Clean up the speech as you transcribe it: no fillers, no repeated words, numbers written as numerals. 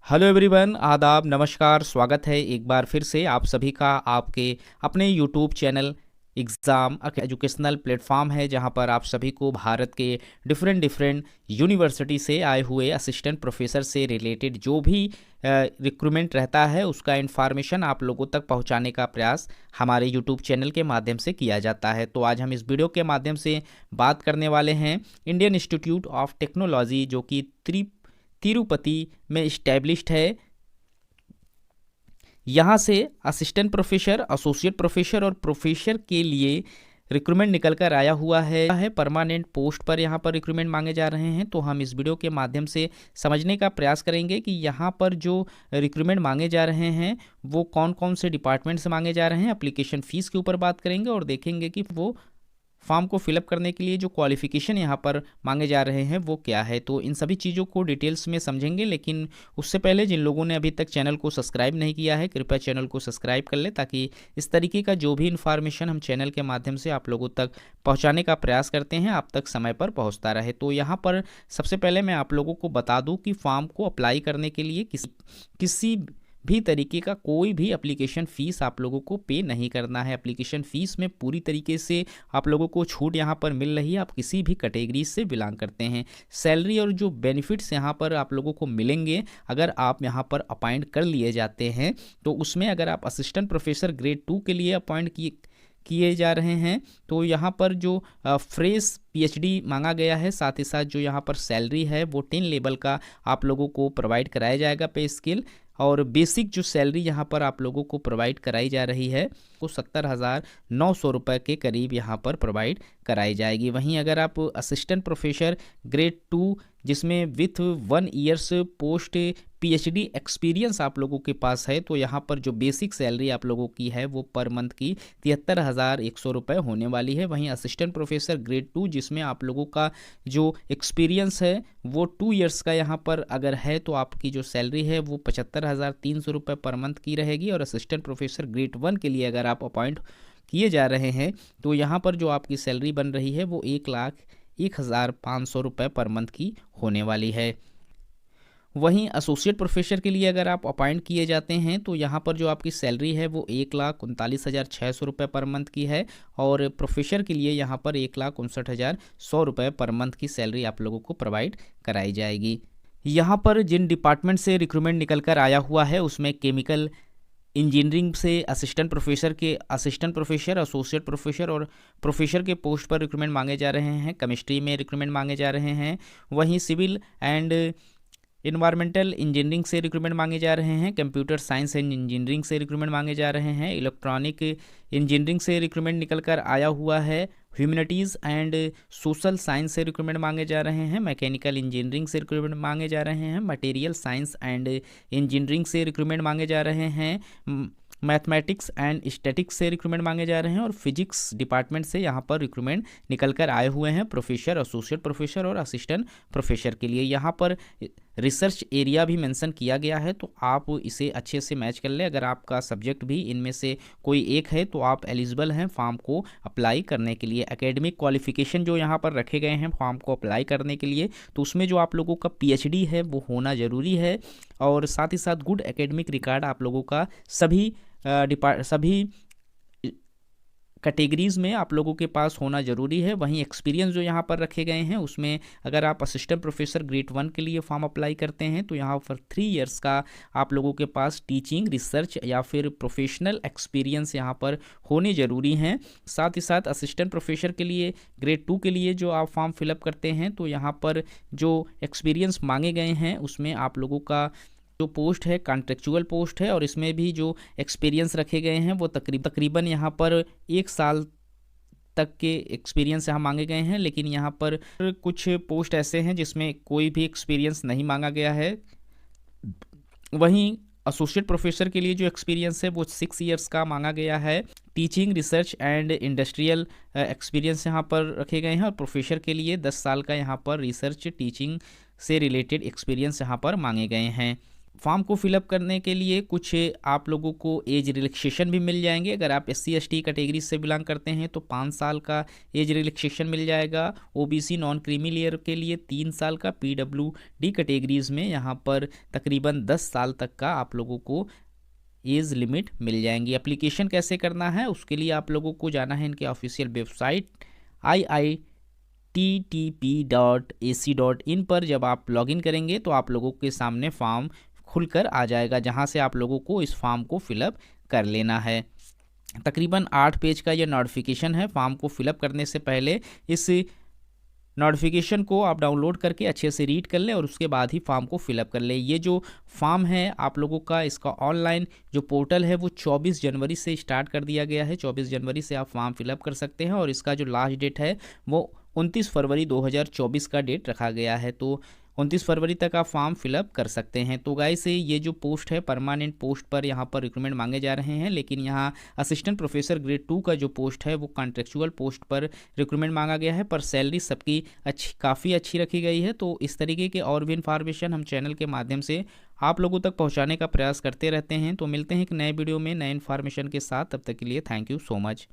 Hello everyone, आदाब, नमस्कार। स्वागत है एक बार फिर से आप सभी का आपके अपने YouTube channel exam educational platform है, जहां पर आप सभी को भारत के डिफरेंट यूनिवर्सिटी से आए हुए असिस्टेंट प्रोफेसर से रिलेटेड जो भी रिक्रूटमेंट रहता है उसका इन्फॉर्मेशन आप लोगों तक पहुंचाने का प्रयास हमारे यूट्यूब चैनल के माध्यम से किया जाता है। तो आज हम इस वीडियो के माध्यम से बात करने वाले हैं इंडियन इंस्टीट्यूट ऑफ टेक्नोलॉजी, जो कि तिरुपति में इस्टेब्लिश्ड है। यहाँ से असिस्टेंट प्रोफेसर, एसोसिएट प्रोफेसर और प्रोफेसर के लिए रिक्रूटमेंट निकल कर आया हुआ है। परमानेंट पोस्ट पर यहाँ पर रिक्रूटमेंट मांगे जा रहे हैं। तो हम इस वीडियो के माध्यम से समझने का प्रयास करेंगे कि यहाँ पर जो रिक्रूटमेंट मांगे जा रहे हैं वो कौन कौन से डिपार्टमेंट से मांगे जा रहे हैं। एप्लीकेशन फ़ीस के ऊपर बात करेंगे और देखेंगे कि वो फॉर्म को फिलअप करने के लिए जो क्वालिफ़िकेशन यहाँ पर मांगे जा रहे हैं वो क्या है। तो इन सभी चीज़ों को डिटेल्स में समझेंगे, लेकिन उससे पहले जिन लोगों ने अभी तक चैनल को सब्सक्राइब नहीं किया है, कृपया चैनल को सब्सक्राइब कर ले, ताकि इस तरीके का जो भी इन्फॉर्मेशन हम चैनल के माध्यम से आप लोगों तक पहुँचाने का प्रयास करते हैं आप तक समय पर पहुँचता रहे। तो यहाँ पर सबसे पहले मैं आप लोगों को बता दूँ कि फॉर्म को अप्लाई करने के लिए किसी भी तरीके का कोई भी एप्लीकेशन फ़ीस आप लोगों को पे नहीं करना है। एप्लीकेशन फ़ीस में पूरी तरीके से आप लोगों को छूट यहाँ पर मिल रही है। आप किसी भी कैटेगरी से बिलोंग करते हैं। सैलरी और जो बेनिफिट्स यहाँ पर आप लोगों को मिलेंगे अगर आप यहाँ पर अपॉइंट कर लिए जाते हैं, तो उसमें अगर आप असिस्टेंट प्रोफेसर ग्रेड 2 के लिए अपॉइंट किए जा रहे हैं तो यहाँ पर जो फ्रेश पीएचडी मांगा गया है, साथ ही साथ जो यहाँ पर सैलरी है वो 10 लेवल का आप लोगों को प्रोवाइड कराया जाएगा पे स्केल। और बेसिक जो सैलरी यहाँ पर आप लोगों को प्रोवाइड कराई जा रही है वो 70,900 रुपये के करीब यहाँ पर प्रोवाइड कराई जाएगी। वहीं अगर आप असिस्टेंट प्रोफेसर ग्रेड 2 जिसमें with 1 years post PhD experience आप लोगों के पास है, तो यहाँ पर जो बेसिक सैलरी आप लोगों की है वो पर मंथ की 73,100 रुपये होने वाली है। वहीं असिस्टेंट प्रोफेसर ग्रेड 2 जिसमें आप लोगों का जो एक्सपीरियंस है वो 2 ईयर्स का यहाँ पर अगर है तो आपकी जो सैलरी है वो 75,300 रुपये पर मंथ की रहेगी। और असिस्टेंट प्रोफेसर ग्रेड 1 के लिए अगर आप अपॉइंट किए जा रहे हैं तो यहाँ पर जो आपकी सैलरी बन रही है वो 1,01,500 रुपये पर मंथ की होने वाली है। वहीं एसोसिएट प्रोफेसर के लिए अगर आप अपॉइंट किए जाते हैं तो यहाँ पर जो आपकी सैलरी है वो 1,39,600 रुपये पर मंथ की है। और प्रोफेसर के लिए यहाँ पर 1,59,100 रुपये पर मंथ की सैलरी आप लोगों को प्रोवाइड कराई जाएगी। यहाँ पर जिन डिपार्टमेंट से रिक्रूटमेंट निकल कर आया हुआ है उसमें केमिकल इंजीनियरिंग से असिस्टेंट प्रोफेसर, एसोसिएट प्रोफेसर और प्रोफेसर के पोस्ट पर रिक्रूटमेंट मांगे जा रहे हैं। केमिस्ट्री में रिक्रूटमेंट मांगे जा रहे हैं। वहीं सिविल एंड इन्वायरमेंटल इंजीनियरिंग से रिक्रूटमेंट मांगे जा रहे हैं। कंप्यूटर साइंस एंड इंजीनियरिंग से रिक्रूटमेंट मांगे जा रहे हैं। इलेक्ट्रॉनिक इंजीनियरिंग से रिक्रूटमेंट निकल कर आया हुआ है। ह्यूमैनिटीज़ एंड सोशल साइंस से रिक्रूटमेंट मांगे जा रहे हैं। मैकेनिकल इंजीनियरिंग से रिक्रूटमेंट मांगे जा रहे हैं। मटेरियल साइंस एंड इंजीनियरिंग से रिक्रूटमेंट मांगे जा रहे हैं। मैथमेटिक्स एंड स्टैटिक्स से रिक्रूटमेंट मांगे जा रहे हैं। और फिजिक्स डिपार्टमेंट से यहाँ पर रिक्रूटमेंट निकल कर आए हुए हैं प्रोफेसर, एसोसिएट प्रोफेसर और असिस्टेंट प्रोफेसर के लिए। यहाँ पर रिसर्च एरिया भी मेंशन किया गया है, तो आप इसे अच्छे से मैच कर ले। अगर आपका सब्जेक्ट भी इनमें से कोई एक है तो आप एलिजिबल हैं फॉर्म को अप्लाई करने के लिए। एकेडमिक क्वालिफिकेशन जो यहाँ पर रखे गए हैं फॉर्म को अप्लाई करने के लिए, तो उसमें जो आप लोगों का पीएचडी है वो होना ज़रूरी है। और साथ ही साथ गुड एकेडमिक रिकॉर्ड आप लोगों का सभी कैटेगरीज़ में आप लोगों के पास होना ज़रूरी है। वहीं एक्सपीरियंस जो यहाँ पर रखे गए हैं उसमें अगर आप असिस्टेंट प्रोफेसर ग्रेड 1 के लिए फॉर्म अप्लाई करते हैं तो यहाँ पर 3 ईयर्स का आप लोगों के पास टीचिंग, रिसर्च या फिर प्रोफेशनल एक्सपीरियंस यहाँ पर होने ज़रूरी हैं। साथ ही साथ असिस्टेंट प्रोफेसर के लिए ग्रेड 2 के लिए जो आप फॉर्म फिलअप करते हैं तो यहाँ पर जो एक्सपीरियंस मांगे गए हैं उसमें आप लोगों का जो पोस्ट है कॉन्ट्रेक्चुअल पोस्ट है। और इसमें भी जो एक्सपीरियंस रखे गए हैं वो तकरीबन यहाँ पर 1 साल तक के एक्सपीरियंस यहाँ मांगे गए हैं। लेकिन यहाँ पर कुछ पोस्ट ऐसे हैं जिसमें कोई भी एक्सपीरियंस नहीं मांगा गया है। वहीं एसोसिएट प्रोफेसर के लिए जो एक्सपीरियंस है वो 6 ईयर्स का मांगा गया है। Teaching, research and industrial experience यहाँ पर रखे गए हैं। और प्रोफेसर के लिए 10 साल का यहाँ पर रिसर्च टीचिंग से रिलेटेड एक्सपीरियंस यहाँ पर मांगे गए हैं। फॉर्म को फिलअप करने के लिए कुछ आप लोगों को एज रिलैक्सेशन भी मिल जाएंगे। अगर आप SC/ST कैटेगरी से बिलोंग करते हैं तो 5 साल का एज रिलैक्सेशन मिल जाएगा। OBC नॉन क्रीमी लेयर के लिए 3 साल का, PWD कैटेगरीज में यहाँ पर तकरीबन 10 साल तक का आप लोगों को एज लिमिट मिल जाएंगी। एप्लीकेशन कैसे करना है उसके लिए आप लोगों को जाना है इनके ऑफिशियल वेबसाइट iittp.ac.in पर। जब आप लॉगिन करेंगे तो आप लोगों के सामने फॉर्म खुलकर आ जाएगा, जहां से आप लोगों को इस फॉर्म को फिलअप कर लेना है। तकरीबन 8 पेज का यह नोटिफिकेशन है। फॉर्म को फिलअप करने से पहले इस नोटिफिकेशन को आप डाउनलोड करके अच्छे से रीड कर लें और उसके बाद ही फॉर्म को फिलअप कर लें। ये जो फॉर्म है आप लोगों का, इसका ऑनलाइन जो पोर्टल है वो 24 जनवरी से स्टार्ट कर दिया गया है। 24 जनवरी से आप फॉर्म फिलअप कर सकते हैं और इसका जो लास्ट डेट है वो 29 फरवरी 2024 का डेट रखा गया है। तो 29 फरवरी तक आप फॉर्म फिलअप कर सकते हैं। तो गाइस ये जो पोस्ट है परमानेंट पोस्ट पर यहाँ पर रिक्रूटमेंट मांगे जा रहे हैं, लेकिन यहाँ असिस्टेंट प्रोफेसर ग्रेड 2 का जो पोस्ट है वो कॉन्ट्रेक्चुअल पोस्ट पर रिक्रूटमेंट मांगा गया है, पर सैलरी सबकी काफ़ी अच्छी रखी गई है। तो इस तरीके के और भी इन्फॉर्मेशन हम चैनल के माध्यम से आप लोगों तक पहुँचाने का प्रयास करते रहते हैं। तो मिलते हैं एक नए वीडियो में नए इन्फॉर्मेशन के साथ, तब तक के लिए थैंक यू सो मच।